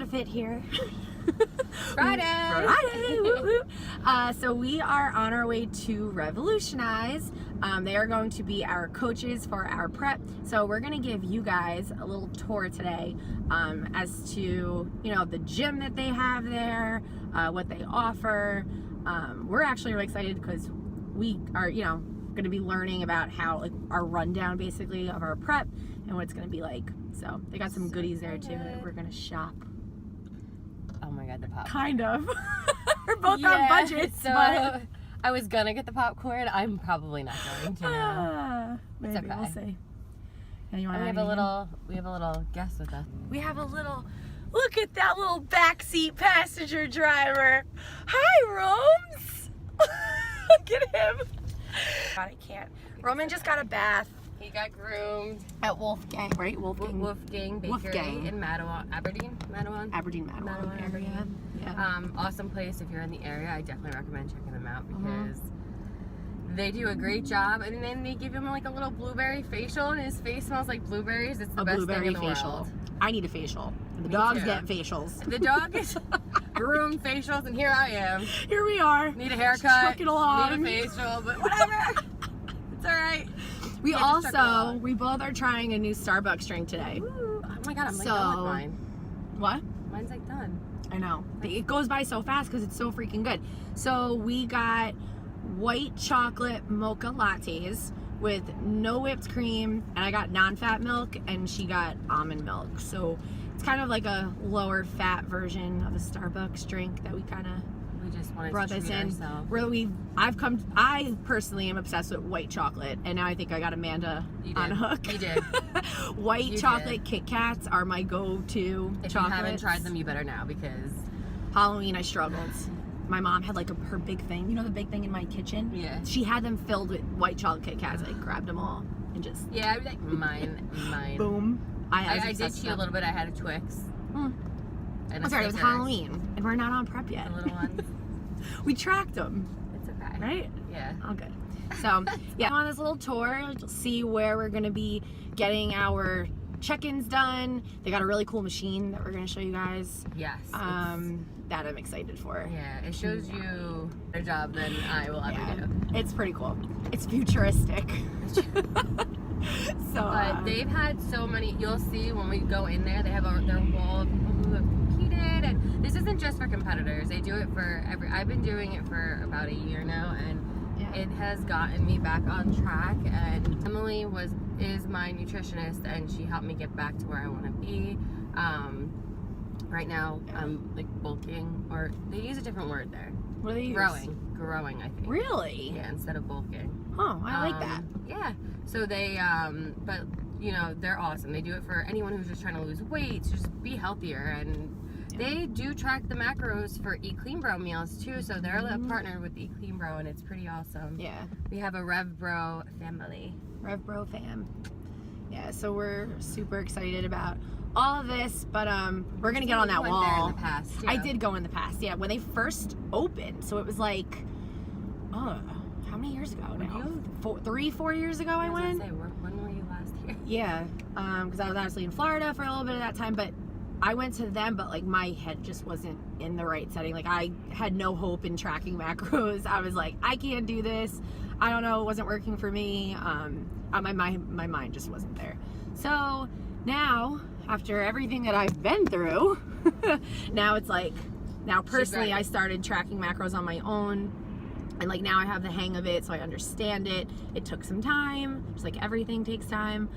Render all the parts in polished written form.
a fit here. Friday! Woo-hoo. So we are on our way to Revolutionize. They are going to be our coaches for our prep. So we're going to give you guys a little tour today as to, you know, the gym that they have there, what they offer. We're actually really excited because we are, you know, going to be learning about how, like, our rundown basically of our prep and what it's going to be like. So they got some goodies there too that we're going to shop. Oh my god, the popcorn. Kind of. We're both on budgets, so but I was gonna get the popcorn. I'm probably not going to now. maybe okay. we'll see. And you want we have a little guest with us. We have a little. Look at that little backseat passenger driver. Hi, Rome's. Look at him. God, I can't. Roman just got a bath. He got groomed At Wolfgang, right? Wolfgang Bakery in Aberdeen, area. Yeah. Awesome place if you're in the area. I definitely recommend checking them out because they do a great job. And then they give him like a little blueberry facial, and his face smells like blueberries. It's the best thing in the world. I need a facial. The Me dog's too. getting facials. The dog is groomed facials, and here I am. Here we are. Need a haircut. Trucking along. Need a facial, but whatever. It's all right. We both are trying a new Starbucks drink today. Ooh, oh my god, I'm like done with mine. What? Mine's like done. I know. It goes by so fast because it's so freaking good. So we got white chocolate mocha lattes with no whipped cream, and I got non-fat milk, and she got almond milk. So it's kind of like a lower fat version of a Starbucks drink that we kind of just wanted brought to this treat in. ourselves. I personally am obsessed with white chocolate, and now I think I got Amanda on a hook. You did. White chocolate Kit Kats are my go-to If chocolates. you haven't tried them, you better now because Halloween I struggled. My mom had like her big thing, you know, the big thing in my kitchen. Yeah. She had them filled with white chocolate Kit Kats. I grabbed them all and just yeah, I was like mine. boom. I did cheat a little bit. I had a Twix. And I'm sorry, it was Halloween, and we're not on prep yet. The little ones. We tracked them. It's okay. Right? Yeah. All good. So, yeah, on this little tour, you'll see where we're going to be getting our check-ins done. They got a really cool machine that we're going to show you guys. Yes. That I'm excited for. Yeah, it shows you their job than I will ever do. It's pretty cool. It's futuristic. So, but they've had so many. You'll see when we go in there, they have their wall of people who have competed, and this isn't just for competitors. They do it for I've been doing it for about a year now, and it has gotten me back on track. And Emily is my nutritionist, and she helped me get back to where I want to be. Right now, I'm like bulking, or they use a different word there. What do they use? Growing, I think. Really? Yeah, instead of bulking. Oh, I like that. Yeah. So they, but you know, they're awesome. They do it for anyone who's just trying to lose weight, to just be healthier, and they do track the macros for Eat Clean Bro meals too. So they're partnered with Eat Clean Bro, and it's pretty awesome. Yeah. We have a Rev Bro family. Rev Bro fam. Yeah. So we're super excited about all of this, but we're gonna get on that wall. There in the past, too. I did go in the past, yeah, when they first opened. So it was like, how many years ago now? 4 years ago I went. When were you last here? Yeah, because I was obviously in Florida for a little bit of that time, but I went to them, but like my head just wasn't in the right setting. Like I had no hope in tracking macros. I was like, I can't do this. I don't know, it wasn't working for me. My mind just wasn't there. So now, after everything that I've been through, now it's like, now personally I started tracking macros on my own, and like now I have the hang of it, so I understand it. It took some time, just like everything takes time.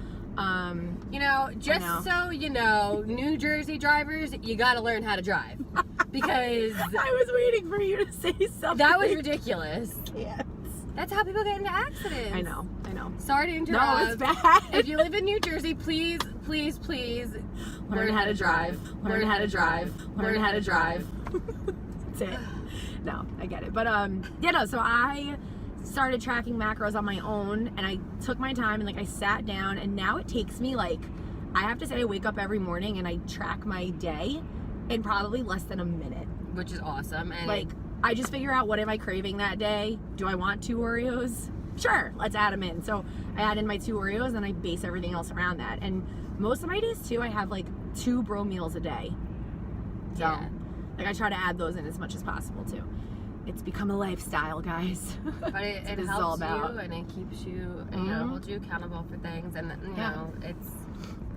You know, just so you know, New Jersey drivers, you gotta learn how to drive. Because I was waiting for you to say something. That was ridiculous. Yes. That's how people get into accidents. I know. Sorry to interrupt. No, it's bad. If you live in New Jersey, please learn how to drive. Learn how to drive. Learn how to drive. That's it. No, I get it. But so I started tracking macros on my own, and I took my time, and like I sat down, and now it takes me like, I have to say I wake up every morning and I track my day in probably less than a minute. Which is awesome. And like, I just figure out what am I craving that day. Do I want 2 Oreos? Sure, let's add them in. So I add in my 2 Oreos, and I base everything else around that. And most of my days too, I have like 2 bro meals a day. So, like, I try to add those in as much as possible too. It's become a lifestyle, guys. But it helps you, and it keeps you, you know, holds you accountable for things, and you know, it's.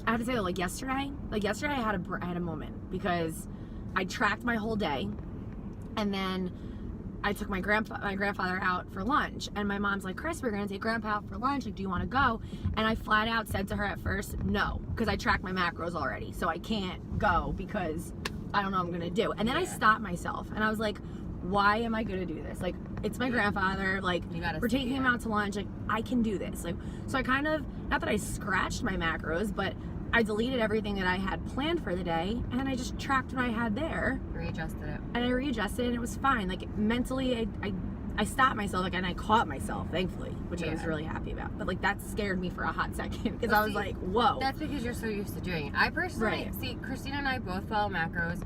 I have to say that, like yesterday I had a moment because I tracked my whole day, and then I took my grandfather out for lunch, and my mom's like, Chris, we're gonna take Grandpa out for lunch. Like, do you want to go? And I flat out said to her at first, no, because I tracked my macros already, so I can't go because I don't know what I'm gonna do. And then I stopped myself, and I was like, why am I gonna do this? Like, it's my grandfather. Like, we're taking him out to lunch. Like, I can do this. Like, so I kind of, not that I scratched my macros, but I deleted everything that I had planned for the day, and I just tracked what I had there. Readjusted it. And I readjusted, and it was fine. Like, mentally, I stopped myself, like, and I caught myself, thankfully, which I was really happy about. But, like, that scared me for a hot second, because I was like, whoa. That's because you're so used to doing it. I personally, see, Christina and I both follow macros.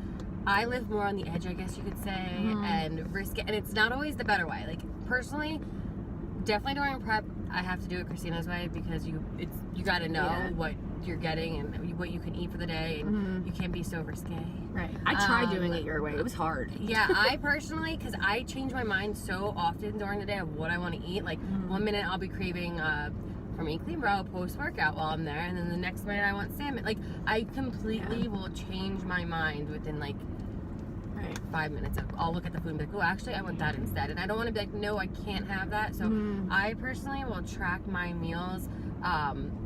I live more on the edge, I guess you could say, and risk it. And it's not always the better way. Like, personally, definitely during prep, I have to do it Christina's way, because you got to know what you're getting and what you can eat for the day, and you can't be so risque. Right. I tried doing it your way. It was hard. Yeah, I personally, because I change my mind so often during the day of what I want to eat. Like, one minute I'll be craving from Eat Clean Bro post-workout while I'm there, and then the next minute I want salmon. Like, I completely will change my mind within, like, 5 minutes. I'll look at the food and be like, oh, actually, I want that instead. And I don't want to be like, no, I can't have that. So I personally will track my meals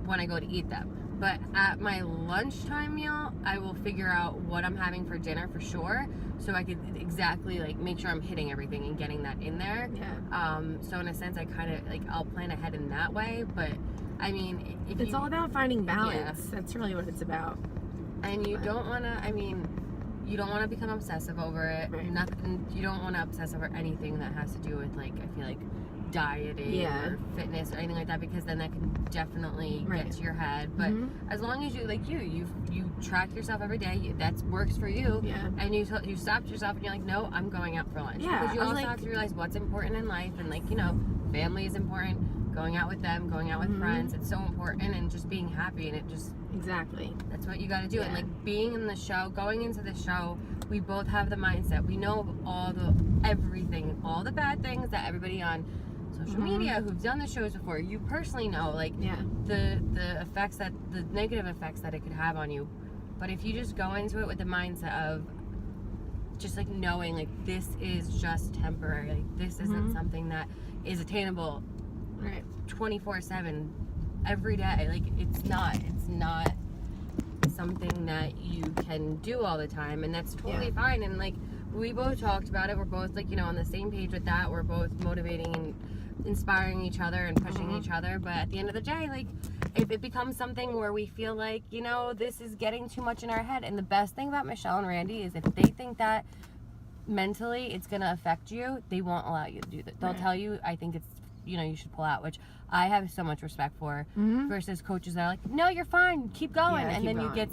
when I go to eat them. But at my lunchtime meal, I will figure out what I'm having for dinner for sure, so I could exactly, like, make sure I'm hitting everything and getting that in there. So in a sense, I kind of, like, I'll plan ahead in that way. But I mean, it's all about finding balance. That's really what it's about. And you don't want to, I mean, you don't want to become obsessive over it. Nothing. You don't want to obsess over anything that has to do with, like, I feel like, dieting or fitness or anything like that, because then that can definitely get to your head. But as long as you, like, you track yourself every day, that works for you, and you stopped yourself and you're like, no, I'm going out for lunch. Because you also have to realize what's important in life, and, like, you know, family is important, going out with them, going out with friends, it's so important, and just being happy, and it just that's what you got to do. And, like, being in the show, going into the show, we both have the mindset, we know all the bad things that everybody on social media who've done the shows before, you personally know, like, the effects, that the negative effects that it could have on you. But if you just go into it with the mindset of just, like, knowing, like, this is just temporary, like, this isn't something that is attainable 24/7 every day, like, it's not something that you can do all the time, and that's totally fine. And, like, we both talked about it, we're both, like, you know, on the same page with that. We're both motivating and inspiring each other and pushing each other. But at the end of the day, like, if it becomes something where we feel like, you know, this is getting too much in our head, and the best thing about Michele and Randy is if they think that mentally it's gonna affect you, they won't allow you to do that. They'll tell you, I think it's, you know, you should pull out, which I have so much respect for, versus coaches that are like, no, you're fine, keep going, and then you get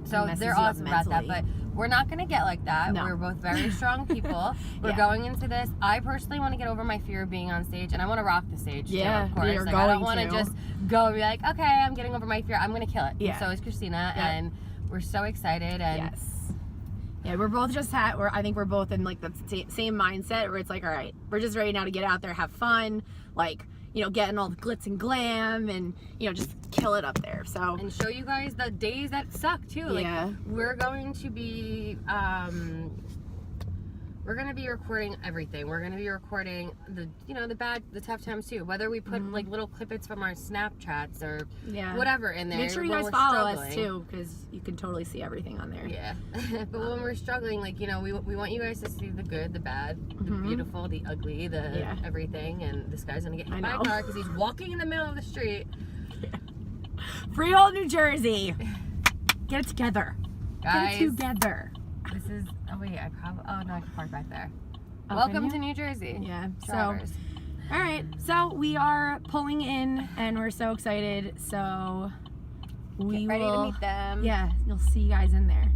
so they're awesome about that. But we're not going to get like that. We're both very strong people. We're going into this. I personally want to get over my fear of being on stage, and I want to rock the stage too, of course. Like, I don't want to just go and be like, okay, I'm getting over my fear, I'm going to kill it. And so is Christina, and we're so excited. And yeah, we're both just I think we're both in, like, the same mindset where it's like, all right, we're just ready now to get out there, have fun, like, you know, getting all the glitz and glam, and, you know, just kill it up there. So, and show you guys the days that suck too. Like, we're going to be recording everything. We're going to be recording the, you know, the tough times too. Whether we put like little clippets from our Snapchats or whatever in there. Make sure you guys follow us too, because you can totally see everything on there. But when we're struggling, like, you know, we want you guys to see the good, the bad, the beautiful, the ugly, the everything. And this guy's gonna get hit by a car because he's walking in the middle of the street. Freehold, New Jersey. Get it together, guys. Get it together. This is, oh wait, I can park back there. Welcome to New Jersey. Drivers. So, all right, so we are pulling in, and we're so excited. So we get ready to meet them. Yeah, you'll see you guys in there.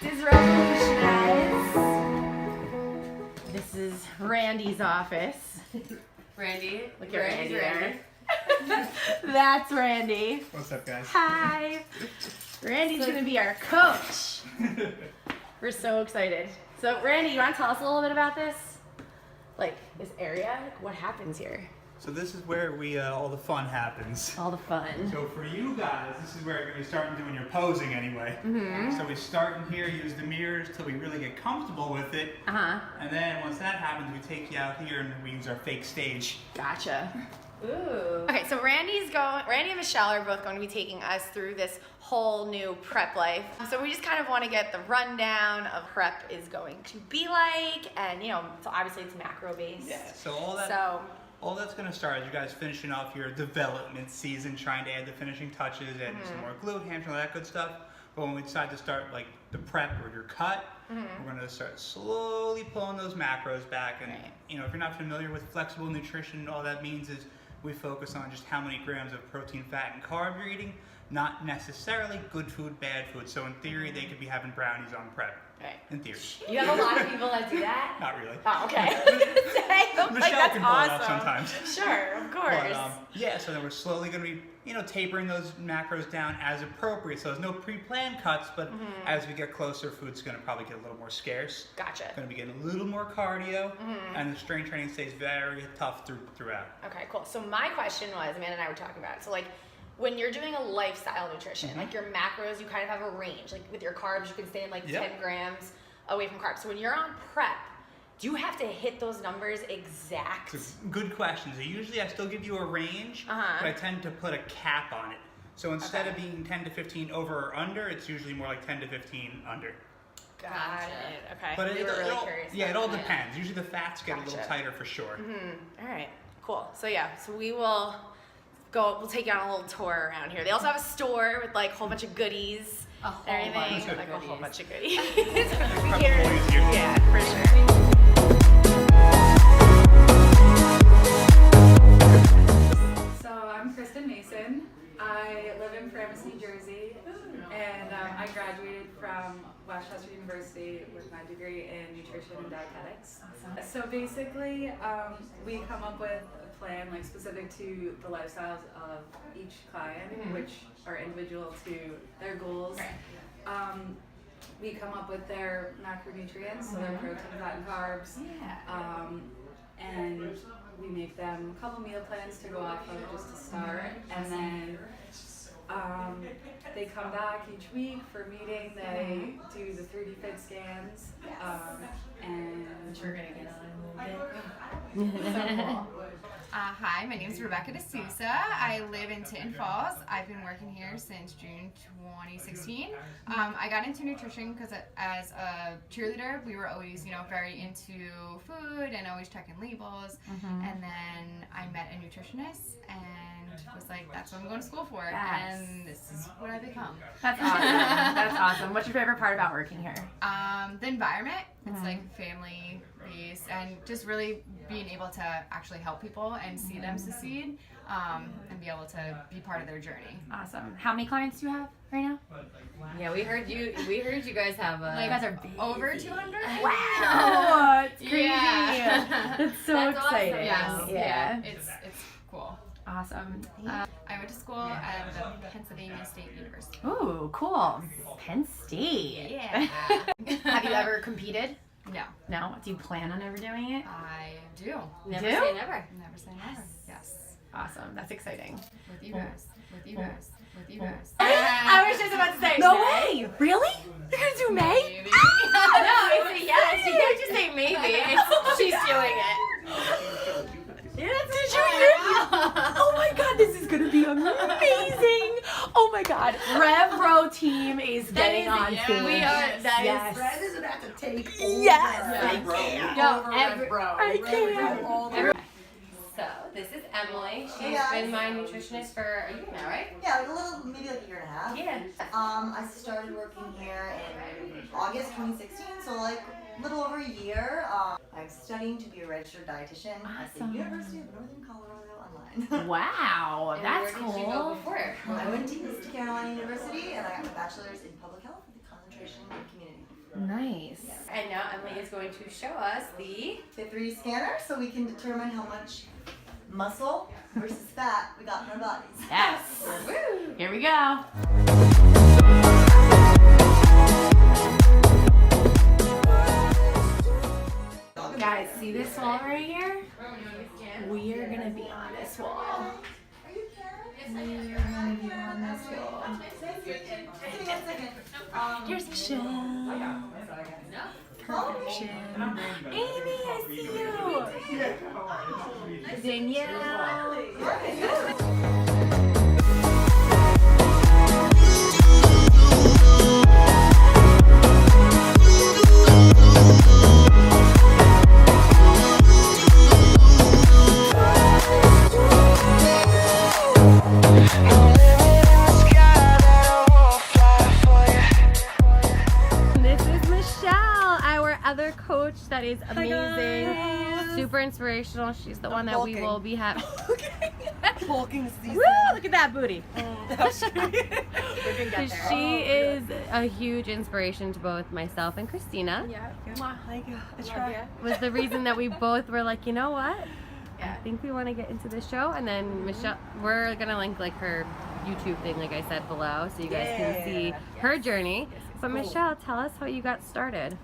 This is Revolutionize. Randy's office. Randy. Look at Randy there. That's Randy. What's up, guys? Hi. Randy's gonna be our coach. We're so excited. So Randy, you want to tell us a little bit about this? Like this area? Like, what happens here? So this is where we all the fun happens. All the fun. So for you guys, this is where you're going to be starting doing your posing anyway. Mm-hmm. So we start in here, use the mirrors till we really get comfortable with it. Uh-huh. And then once that happens, we take you out here and we use our fake stage. Gotcha. Ooh. Okay, so Randy and Michelle are both going to be taking us through this whole new prep life. So we just kind of want to get the rundown of prep is going to be like, and you know, so obviously it's macro based. Yeah. So all that's going to start is you guys finishing off your development season, trying to add the finishing touches, adding some more glute, hamstring, all that good stuff. But when we decide to start like the prep or your cut, we're going to start slowly pulling those macros back. And you know, if you're not familiar with flexible nutrition, all that means is we focus on just how many grams of protein, fat, and carb you're eating, not necessarily good food, bad food. So in theory, they could be having brownies on prep. Right. In theory. You have a lot of people that do that? Not really. Oh, okay. Michelle like, that's can pull awesome. it off sometimes. Sure, of course. But, yeah, so then we're slowly going to be, you know, tapering those macros down as appropriate. So there's no pre-planned cuts, but as we get closer, food's going to probably get a little more scarce. Gotcha. Going to be getting a little more cardio, and the strength training stays very tough throughout. Okay, cool. So my question was, Amanda and I were talking about it. So like, when you're doing a lifestyle nutrition, like your macros, you kind of have a range. Like with your carbs, you can stay in like 10 grams away from carbs. So when you're on prep, do you have to hit those numbers exact? It's a good question. So usually I still give you a range, but I tend to put a cap on it. So instead of being 10 to 15 over or under, it's usually more like 10 to 15 under. Got it. Okay. But we were really curious. Yeah, it all depends. Usually the fats get a little tighter for sure. All right, cool. So yeah, so we'll take you on a little tour around here. They also have a store with like a whole bunch of goodies. A whole bunch of goodies. Yeah, for sure. So I'm Kristen Mason. I live in Paramus, New Jersey, and I graduated from Westchester University with my degree in nutrition and dietetics. So basically, we come up with a plan like specific to the lifestyles of each client, which are individual to their goals. We come up with their macronutrients, so their protein, fat, and carbs, and we make them a couple meal plans to go off of just to start, and then they come back each week for meeting. They do the 3D fit scans, and we're gonna get on a little bit. Hi, my name is Rebecca D'Souza. I live in Tinton Falls. I've been working here since June 2016. I got into nutrition because as a cheerleader, we were always, very into food and always checking labels. And then I met a nutritionist and was like, that's what I'm going to school for. Yes. And this is what I become. That's awesome. That's awesome. What's your favorite part about working here? The environment. It's like family based and just really being able to actually help people and see them succeed and be able to be part of their journey. Awesome. How many clients do you have right now? Yeah, we heard you guys have a... You guys are big. Over 200? Wow! It's crazy. Yeah. It's so That's exciting. awesome. Yeah. It's cool. Awesome. I went to school at the Pennsylvania State University. Ooh, cool. Penn State. Yeah. Have you ever competed? No. No? Do you plan on ever doing it? I do. Never do? say never. Never say never. Yes. Awesome. That's exciting. With you guys. With you guys. With you guys. I was just about to say. No way! Really? You're gonna do May? Maybe. No, it's a yes. You can't just say maybe. She's doing it. Did you hear? Oh my god, this is gonna be amazing! Oh my god, Rev team is getting on stage. We are. Yes. Red is about to take over. Yes. Red Bro. I can't. So this is Emily. She's Hey, guys. been my nutritionist for a year now, right? Yeah, maybe like a year and a half. Yeah. I started working here in August 2016, so like a little over a year. I'm studying to be a registered dietitian at the Awesome. University of Northern Colorado online. Wow, And that's where did you go cool. before? I went to East Carolina University and I got my bachelor's in public health with a concentration in community. Nice. And now Emily is going to show us the Fit 3 scanner so we can determine how much muscle versus fat we got in our bodies. Yes. Woo! Here we go. Guys, see this wall right here? We are gonna be on this wall. We are gonna be on this wall. Here's Michelle. Perfection. Amy, I see you. Danielle. Coach that is amazing, super inspirational. She's the one that we will be having. Bulking season. Woo! Look at that booty. She is a huge inspiration to both myself and Christina. Yeah. Was the reason that we both were like, you know what? I think we want to get into this show. And then Michelle, we're gonna link like her YouTube thing, like I said below, so you guys can see her journey. But Michelle, tell us how you got started.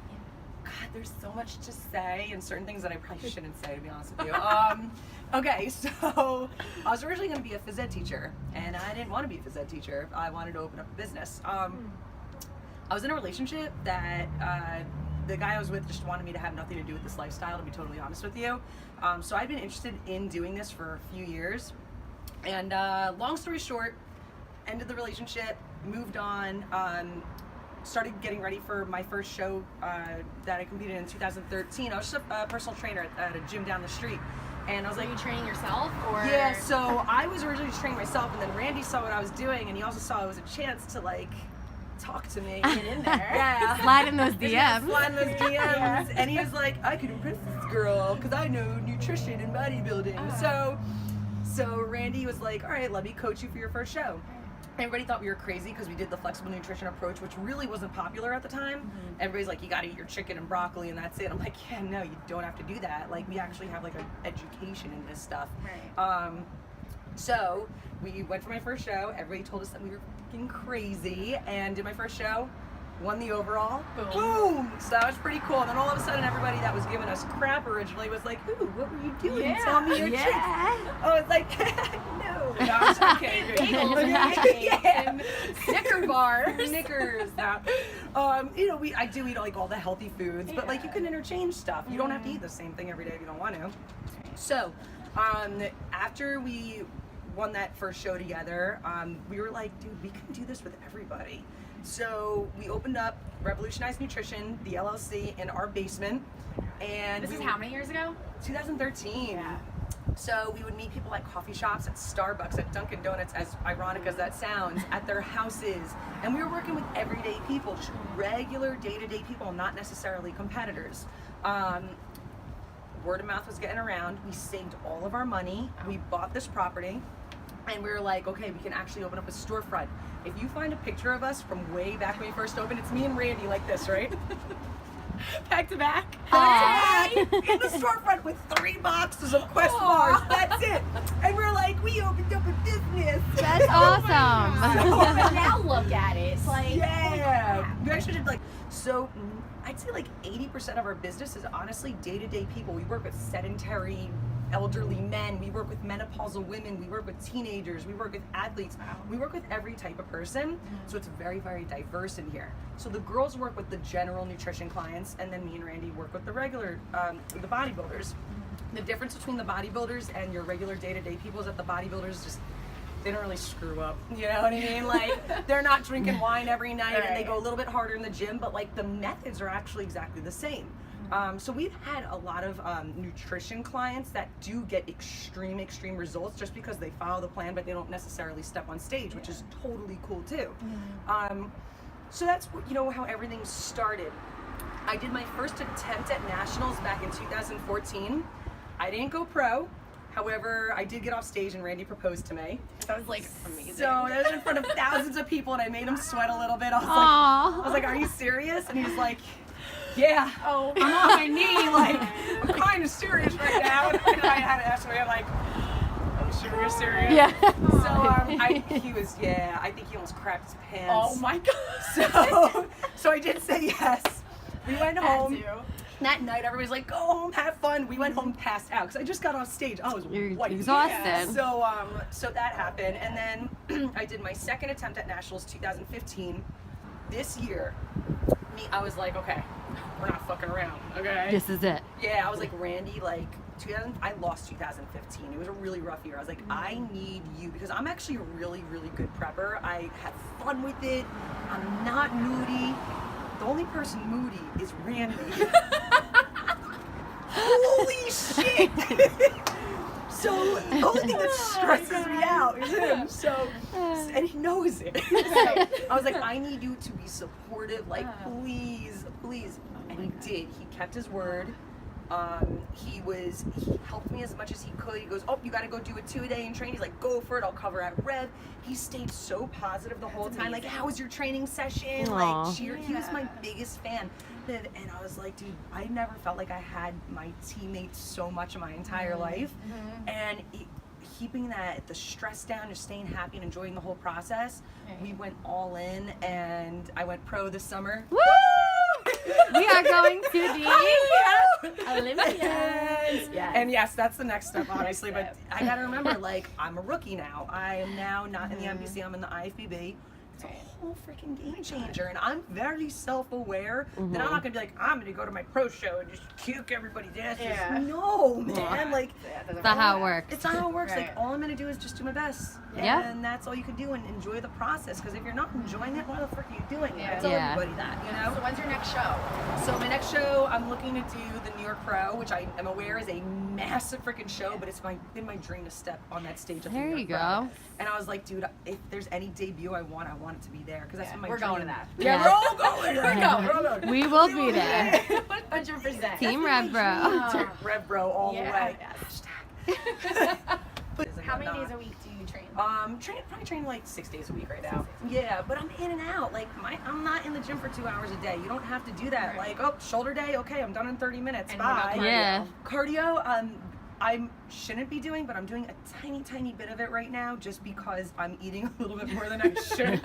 God, there's so much to say and certain things that I probably shouldn't say, to be honest with you. Okay, so I was originally going to be a phys ed teacher, and I didn't want to be a phys ed teacher. I wanted to open up a business. I was in a relationship that the guy I was with just wanted me to have nothing to do with this lifestyle, to be totally honest with you. So I'd been interested in doing this for a few years. And long story short, ended the relationship, moved on, started getting ready for my first show that I competed in 2013. I was just a personal trainer at a gym down the street. And I was like, Are you training yourself or? yeah, so I was originally just training myself, and then Randy saw what I was doing, and he also saw it was a chance to like talk to me. Get in there. Yeah. Slide in those DMs. Slide in those DMs. And he was like, I could impress this girl because I know nutrition and bodybuilding. So Randy was like, all right, let me coach you for your first show. Everybody thought we were crazy because we did the flexible nutrition approach, which really wasn't popular at the time. Everybody's like, you gotta eat your chicken and broccoli and that's it. I'm like, yeah, no, you don't have to do that. Like, we actually have like an education in this stuff. Right. So we went for my first show. Everybody told us that we were fucking crazy, and did my first show. Won the overall. Boom! So that was pretty cool. And then all of a sudden, everybody that was giving us crap originally was like, "Ooh, what were you doing? Yeah. Tell me your tricks." I was like, "No, no, it's okay." Snicker bars. Snickers. Now, you know, I do eat like all the healthy foods, but like you can interchange stuff. You don't have to eat the same thing every day if you don't want to. So, after we won that first show together, we were like, dude, we can do this with everybody. So we opened up Revolutionize Nutrition, the LLC, in our basement. And This is how many years ago? 2013. Yeah. So we would meet people at coffee shops, at Starbucks, at Dunkin' Donuts, as ironic as that sounds, at their houses. And we were working with everyday people, just regular day-to-day people, not necessarily competitors. Word of mouth was getting around. We saved all of our money. We bought this property. And we were like, okay, we can actually open up a storefront. If you find a picture of us from way back when we first opened, it's me and Randy like this, right? Back to back. In the storefront with 3 boxes of Quest bars. That's it. And we're like, we opened up a business. That's awesome. now look at it. It's like, Yeah. We actually did like, so I'd say like 80% of our business is honestly day-to-day people. We work with sedentary elderly men, we work with menopausal women, we work with teenagers, we work with athletes, we work with every type of person. So it's very, very diverse in here. So the girls work with the general nutrition clients, and then me and Randy work with the regular, the bodybuilders. The difference between the bodybuilders and your regular day-to-day people is that the bodybuilders just, they don't really screw up, you know what I mean? Like, they're not drinking wine every night, and they go a little bit harder in the gym, but like the methods are actually exactly the same. So we've had a lot of nutrition clients that do get extreme results just because they follow the plan, but they don't necessarily step on stage, which is totally cool too. So that's, you know, how everything started. I did my first attempt at nationals back in 2014. I didn't go pro. However, I did get off stage and Randy proposed to me. That was like amazing. So that was in front of thousands of people, and I made him sweat a little bit. I was like, "Are you serious?" And he's like, "Yeah." Oh, I'm on my knee, like I'm kind of serious right now. And I had to ask him, I'm like, "I'm sure you're serious." Yeah. So I think he almost crapped his pants. Oh my god. So I did say yes. We went home. That night, everybody's like, "Go home, have fun." We went home, passed out because I just got off stage. I was white. exhausted. So that happened, and then I did my second attempt at nationals, 2015. This year, I was like, okay, we're not fucking around, okay? This is it. Yeah, I was like, Randy, like, I lost 2015. It was a really rough year. I was like, I need you because I'm actually a really, really good prepper. I have fun with it. I'm not moody. The only person moody is Randy. Holy shit! So the only thing that stresses me out is him. So, and he knows it. So I was like, I need you to be supportive. Like, please, please. And he did. He kept his word. He helped me as much as he could. He goes, "Oh, you got to go do a 2-a-day in training." He's like, "Go for it. I'll cover at Rev." He stayed so positive the whole time. Like, "How was your training session?" Aw. Like, he was my biggest fan. And I was like, dude, I never felt like I had my teammates so much in my entire life. And keeping the stress down, just staying happy and enjoying the whole process. We went all in, and I went pro this summer. Woo! We are going to the Olympians. Yes. And yes, that's the next step, obviously. But I gotta remember, like, I'm a rookie now. I am now not in the NBC. I'm in the IFBB. It's a whole freaking game changer, and I'm very self-aware that I'm not gonna be like, I'm gonna go to my pro show and just kick everybody's asses. Yeah. No, man. Like, That's not how it works. it's not how it works. Right. Like, all I'm gonna do is just do my best. Yeah. And that's all you can do, and enjoy the process. Because if you're not enjoying it, why the frick are you doing it? I tell Yeah. everybody that, you know? So when's your next show? So my next show, I'm looking to do the New York Pro, which I am aware is a massive freaking show, but it's been my dream to step on that stage. At the There New you York Pro. go. And I was like, dude, if there's any debut I want it to be there, because that's what my We're dream. going to that. Yeah, Yeah. we're all going. We're all going. We will be there. 100%. Team Rev Bro. Rev Bro all the way. But How many days a week do you train? Probably train like 6 days a week right now. Yeah, but I'm in and out. Like, I'm not in the gym for 2 hours a day. You don't have to do that. Right. Like, oh, shoulder day, okay, I'm done in 30 minutes. And what about Bye. cardio? Yeah. Cardio, I shouldn't be doing, but I'm doing a tiny bit of it right now, just because I'm eating a little bit more than I should.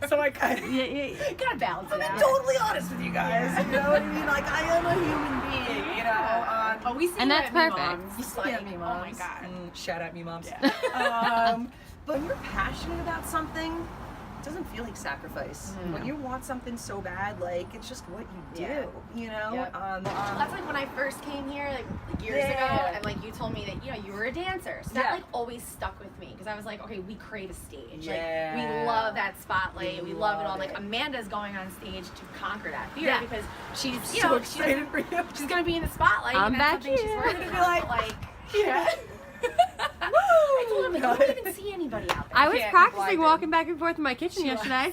So I kind of. You gotta balance it I'm out. totally honest with you guys. You know what I mean? Like, I am a human being. You know. Oh, we see And you that's at Me perfect. Moms. You saw Yeah, at me Oh moms. my god. Shout out me moms. But when you're passionate about something, it doesn't feel like sacrifice. When you want something so bad, like, it's just what you do. Yeah. You know. Yep. That's like when I first came here, like years Yeah. ago, and like you told me that you were a dancer, so that Yeah. like always stuck with me because I was like, okay, we crave a stage. Yeah. Like we love that spotlight, we love it all. Love Like it. Amanda's going on stage to conquer that fear Yeah. because she's So excited for you. she's gonna be in the spotlight. I'm and that's back something she's here. worried about. Like Yeah. I told him, like, you don't even see anybody out there. I was Can't practicing blind walking back and forth in my kitchen yesterday.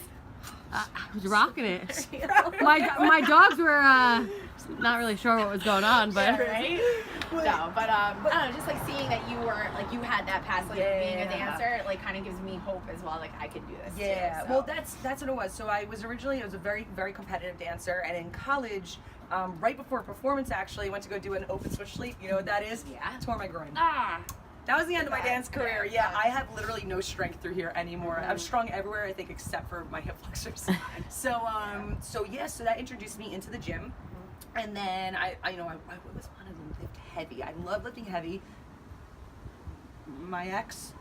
I was rocking it. You know? My dogs were not really sure what was going on, but Right? No, but I don't know, just like seeing that you were like you had that past like being a Yeah. dancer, it like kind of gives me hope as well. Like I could do this. Yeah, too, so. well, that's what it was. So I was a very, very competitive dancer, and in college, right before a performance, actually, I went to go do an open switch sleep. You know what that is? Yeah. Tore my groin. Ah. That was the end of my Okay. dance career. Yeah. Yeah, I have literally no strength through here anymore. I'm strong everywhere, I think, except for my hip flexors. So that introduced me into the gym, and then I always wanted to lift heavy. I love lifting heavy. My ex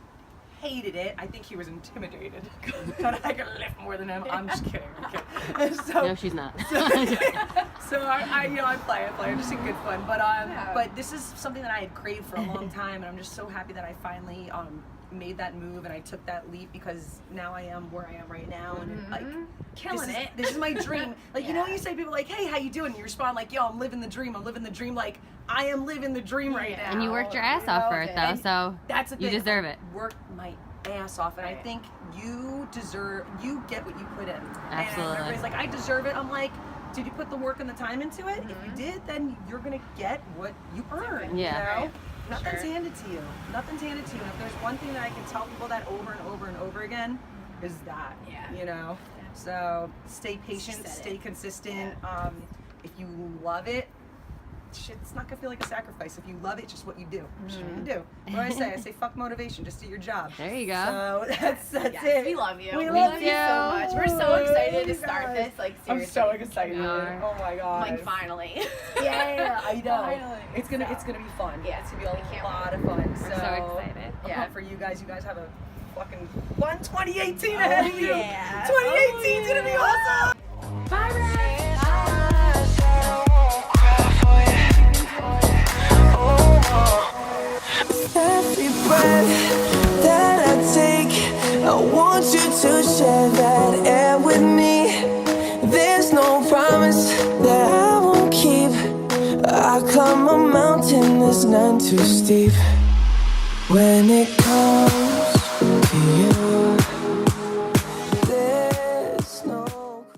hated it. I think he was intimidated that I could lift more than him. I'm just kidding. no, she's not. So I play. I'm just in good fun. But this is something that I had craved for a long time, and I'm just so happy that I finally made that move and I took that leap, because now I am where I am right now, and like Killing it. This is my dream. Like, you know, you say to people like, "Hey, how you doing?" And you respond like, "Yo, I'm living the dream. I'm living the dream." Like, I am living the dream right now. And you worked your ass you off know? for it, though, And so that's the you thing. deserve it. I worked my ass off, and I Right. think you get what you put in. Absolutely. And everybody's like, "I deserve it." I'm like, did you put the work and the time into it? If you did, then you're gonna get what you earn. Yeah. You know? Nothing's handed to you. Nothing's handed to you. And if there's one thing that I can tell people that over and over and over again, is that. Yeah. You know? So stay patient, stay consistent. If you love it, shit, it's not gonna feel like a sacrifice. If you love it, just what you do. Just what you do. What do I say? I say fuck motivation, just do your job. There you go. So that's it. We love you. We love you so much. We're so excited to start guys. this. Like I'm seriously. so excited. are. Oh my god. Like finally. Yeah, I know. Finally. It's gonna be fun. Yeah, it's gonna be I a can't lot of fun. We're so excited. I'm Yeah. pumped for you guys. You guys have a fucking fun 2018 ahead of you. yeah. 2018 is gonna be awesome. Bye, Rev. Every breath that I take, I want you to share that air with me. There's no promise that I won't keep. I climb a mountain that's none too steep. When it comes